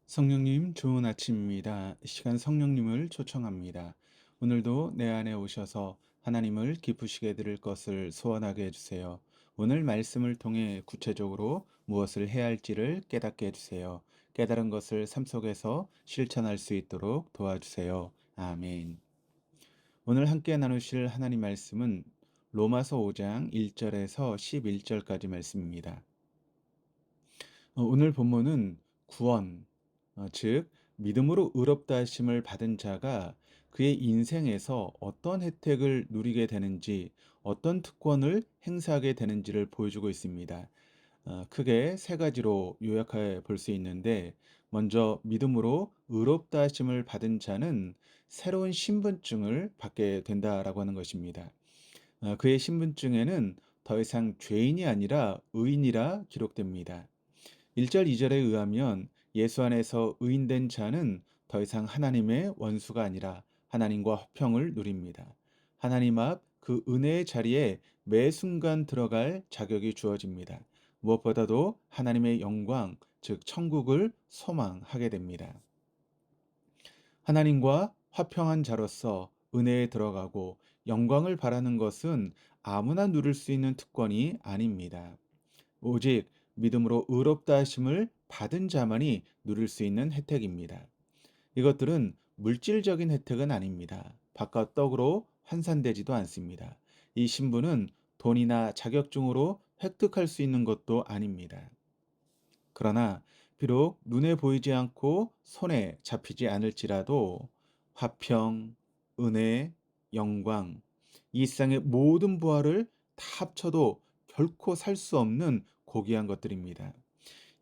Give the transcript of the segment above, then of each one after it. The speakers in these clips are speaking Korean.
성령님, 좋은 아침입니다. 이 시간 성령님을 초청합니다. 오늘도 내 안에 오셔서 하나님을 기쁘시게 드릴 것을 소원하게 해주세요. 오늘 말씀을 통해 구체적으로 무엇을 해야 할지를 깨닫게 해주세요. 깨달은 것을 삶 속에서 실천할 수 있도록 도와주세요. 아멘. 오늘 함께 나누실 하나님 말씀은 로마서 5장 1절에서 11절까지 말씀입니다. 오늘 본문은 구원, 즉 믿음으로 의롭다 하심을 받은 자가 그의 인생에서 어떤 혜택을 누리게 되는지, 어떤 특권을 행사하게 되는지를 보여주고 있습니다. 크게 세 가지로 요약해 볼 수 있는데, 먼저 믿음으로 의롭다 하심을 받은 자는 새로운 신분증을 받게 된다라고 하는 것입니다. 그의 신분증에는 더 이상 죄인이 아니라 의인이라 기록됩니다. 1절 2절에 의하면 예수 안에서 의인된 자는 더 이상 하나님의 원수가 아니라 하나님과 화평을 누립니다. 하나님 앞 그 은혜의 자리에 매 순간 들어갈 자격이 주어집니다. 무엇보다도 하나님의 영광, 즉 천국을 소망하게 됩니다. 하나님과 화평한 자로서 은혜에 들어가고 영광을 바라는 것은 아무나 누릴 수 있는 특권이 아닙니다. 오직 믿음으로 의롭다 하심을 받은 자만이 누릴 수 있는 혜택입니다. 이것들은 물질적인 혜택은 아닙니다. 밥과 떡으로 환산되지도 않습니다. 이 신분은 돈이나 자격증으로 획득할 수 있는 것도 아닙니다. 그러나 비록 눈에 보이지 않고 손에 잡히지 않을지라도 화평, 은혜, 영광, 이 세상의 모든 부활을 다 합쳐도 결코 살 수 없는 고귀한 것들입니다.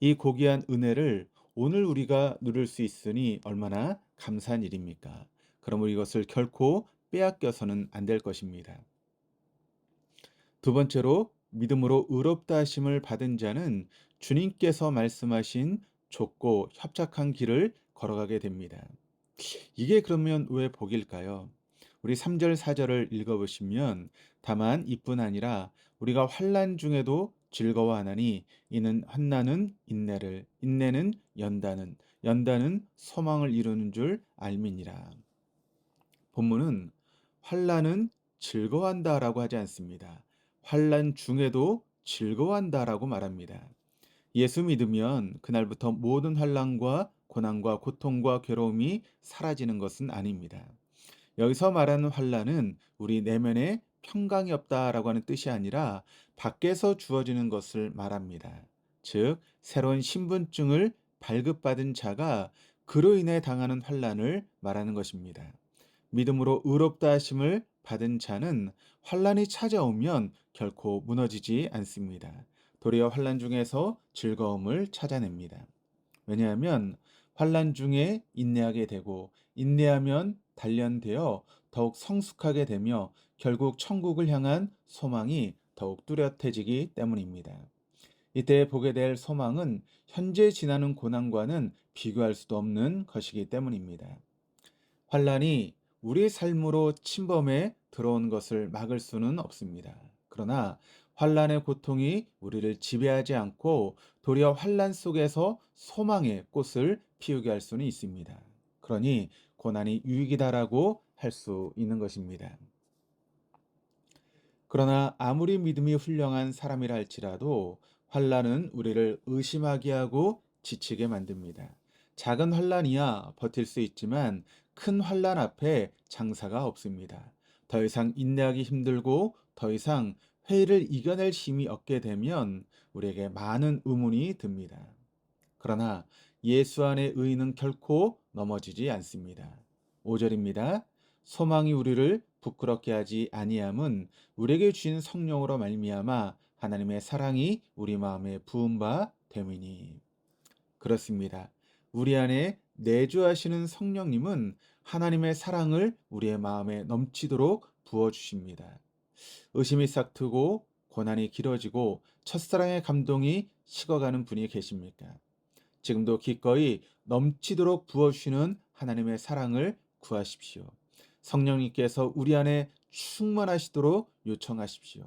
이 고귀한 은혜를 오늘 우리가 누릴 수 있으니 얼마나 감사한 일입니까? 그러므로 이것을 결코 빼앗겨서는 안 될 것입니다. 두 번째로 믿음으로 의롭다 하심을 받은 자는 주님께서 말씀하신 좁고 협착한 길을 걸어가게 됩니다. 이게 그러면 왜 복일까요? 우리 3절 4절을 읽어보시면 다만 이뿐 아니라 우리가 환난 중에도 즐거워하나니 이는 환난은 인내를 인내는 연단은 소망을 이루는 줄 알미니라. 본문은 환난은 즐거워한다라고 하지 않습니다. 환난 중에도 즐거워한다라고 말합니다. 예수 믿으면 그날부터 모든 환난과 고난과 고통과 괴로움이 사라지는 것은 아닙니다. 여기서 말하는 환난은 우리 내면에 평강이 없다라고 하는 뜻이 아니라 밖에서 주어지는 것을 말합니다. 즉 새로운 신분증을 발급받은 자가 그로 인해 당하는 환난을 말하는 것입니다. 믿음으로 의롭다 하심을 받은 자는 환난이 찾아오면 결코 무너지지 않습니다. 도리어 환난 중에서 즐거움을 찾아냅니다. 왜냐하면 환난 중에 인내하게 되고 인내하면 단련되어 더욱 성숙하게 되며 결국 천국을 향한 소망이 더욱 뚜렷해지기 때문입니다. 이때 보게 될 소망은 현재 지나는 고난과는 비교할 수도 없는 것이기 때문입니다. 환란이 우리 삶으로 침범해 들어온 것을 막을 수는 없습니다. 그러나 환란의 고통이 우리를 지배하지 않고 도리어 환란 속에서 소망의 꽃을 피우게 할 수는 있습니다. 그러니 고난이 유익이다라고 할 수 있는 것입니다. 그러나 아무리 믿음이 훌륭한 사람이라 할지라도 환란은 우리를 의심하게 하고 지치게 만듭니다. 작은 환란이야 버틸 수 있지만 큰 환란 앞에 장사가 없습니다. 더 이상 인내하기 힘들고 더 이상 회의를 이겨낼 힘이 없게 되면 우리에게 많은 의문이 듭니다. 그러나 예수 안의 의인은 결코 넘어지지 않습니다. 5절입니다. 소망이 우리를 부끄럽게 하지 아니함은 우리에게 주신 성령으로 말미암아 하나님의 사랑이 우리 마음에 부은 바 됨이니. 그렇습니다. 우리 안에 내주하시는 성령님은 하나님의 사랑을 우리의 마음에 넘치도록 부어주십니다. 의심이 싹트고 고난이 길어지고 첫사랑의 감동이 식어가는 분이 계십니까? 지금도 기꺼이 넘치도록 부어주시는 하나님의 사랑을 구하십시오. 성령님께서 우리 안에 충만하시도록 요청하십시오.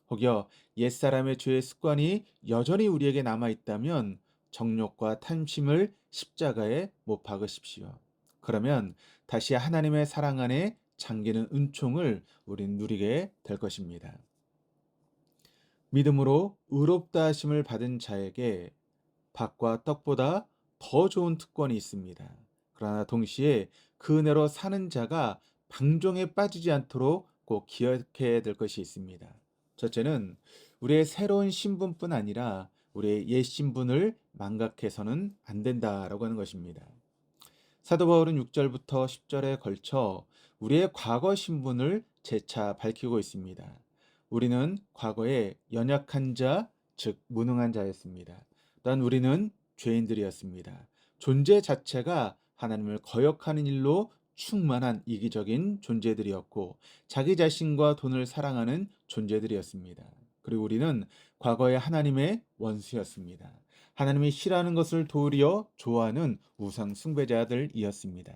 혹여 옛사람의 죄의 습관이 여전히 우리에게 남아있다면 정욕과 탐심을 십자가에 못 박으십시오. 그러면 다시 하나님의 사랑 안에 잠기는 은총을 우린 누리게 될 것입니다. 믿음으로 의롭다 하심을 받은 자에게 밥과 떡보다 더 좋은 특권이 있습니다. 그러나 동시에 그 은혜로 사는 자가 방종에 빠지지 않도록 꼭 기억해야 될 것이 있습니다. 첫째는 우리의 새로운 신분뿐 아니라 우리의 옛 신분을 망각해서는 안 된다라고 하는 것입니다. 사도 바울은 6절부터 10절에 걸쳐 우리의 과거 신분을 재차 밝히고 있습니다. 우리는 과거에 연약한 자, 즉 무능한 자였습니다. 또한 우리는 죄인들이었습니다. 존재 자체가 하나님을 거역하는 일로 충만한 이기적인 존재들이었고 자기 자신과 돈을 사랑하는 존재들이었습니다. 그리고 우리는 과거에 하나님의 원수였습니다. 하나님이 싫어하는 것을 도리어 좋아하는 우상 숭배자들이었습니다.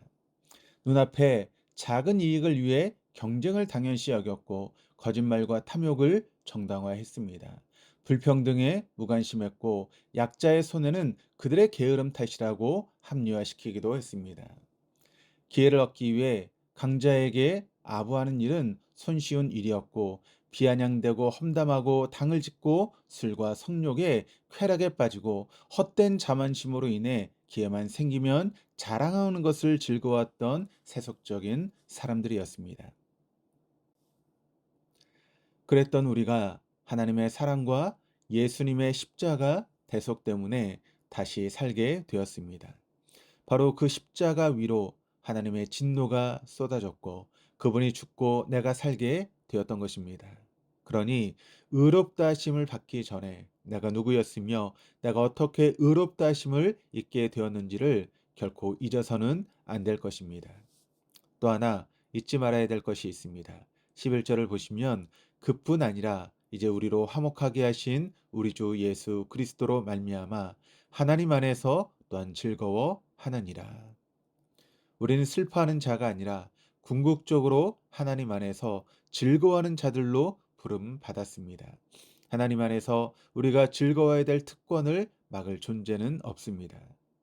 눈앞에 작은 이익을 위해 경쟁을 당연시 여겼고 거짓말과 탐욕을 정당화했습니다. 불평등에 무관심했고 약자의 손해는 그들의 게으름 탓이라고 합리화시키기도 했습니다. 기회를 얻기 위해 강자에게 아부하는 일은 손쉬운 일이었고 비아냥대고 험담하고 당을 짓고 술과 성욕에 쾌락에 빠지고 헛된 자만심으로 인해 기회만 생기면 자랑하는 것을 즐거웠던 세속적인 사람들이었습니다. 그랬던 우리가 하나님의 사랑과 예수님의 십자가 대속 때문에 다시 살게 되었습니다. 바로 그 십자가 위로 하나님의 진노가 쏟아졌고 그분이 죽고 내가 살게 되었던 것입니다. 그러니 의롭다 하심을 받기 전에 내가 누구였으며 내가 어떻게 의롭다 하심을 잊게 되었는지를 결코 잊어서는 안 될 것입니다. 또 하나 잊지 말아야 될 것이 있습니다. 11절을 보시면 그뿐 아니라 이제 우리로 화목하게 하신 우리 주 예수 그리스도로 말미암아 하나님 안에서 또한 즐거워하느니라. 우리는 슬퍼하는 자가 아니라 궁극적으로 하나님 안에서 즐거워하는 자들로 부름 받았습니다. 하나님 안에서 우리가 즐거워야 될 특권을 막을 존재는 없습니다.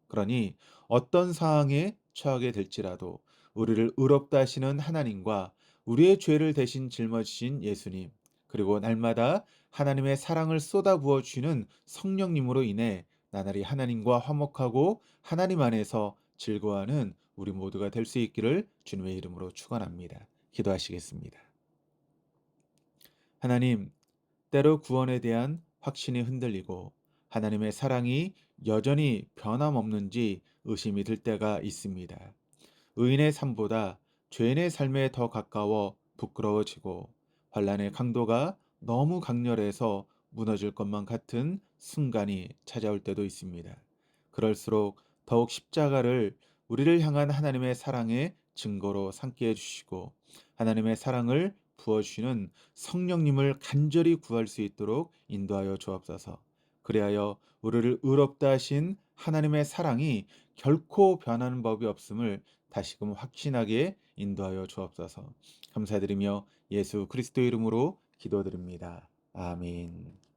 그러니 어떤 상황에 처하게 될지라도 우리를 의롭다 하시는 하나님과 우리의 죄를 대신 짊어지신 예수님, 그리고 날마다 하나님의 사랑을 쏟아부어 주시는 성령님으로 인해 나날이 하나님과 화목하고 하나님 안에서 즐거워하는 우리 모두가 될 수 있기를 주님의 이름으로 축원합니다. 기도하시겠습니다. 하나님, 때로 구원에 대한 확신이 흔들리고 하나님의 사랑이 여전히 변함없는지 의심이 들 때가 있습니다. 의인의 삶보다 죄인의 삶에 더 가까워 부끄러워지고 환란의 강도가 너무 강렬해서 무너질 것만 같은 순간이 찾아올 때도 있습니다. 그럴수록 더욱 십자가를 우리를 향한 하나님의 사랑의 증거로 삼게 해주시고 하나님의 사랑을 부어주시는 성령님을 간절히 구할 수 있도록 인도하여 주옵소서. 그리하여 우리를 의롭다 하신 하나님의 사랑이 결코 변하는 법이 없음을 다시금 확신하게 인도하여 주옵소서. 감사드리며 예수 그리스도 이름으로 기도드립니다. 아멘.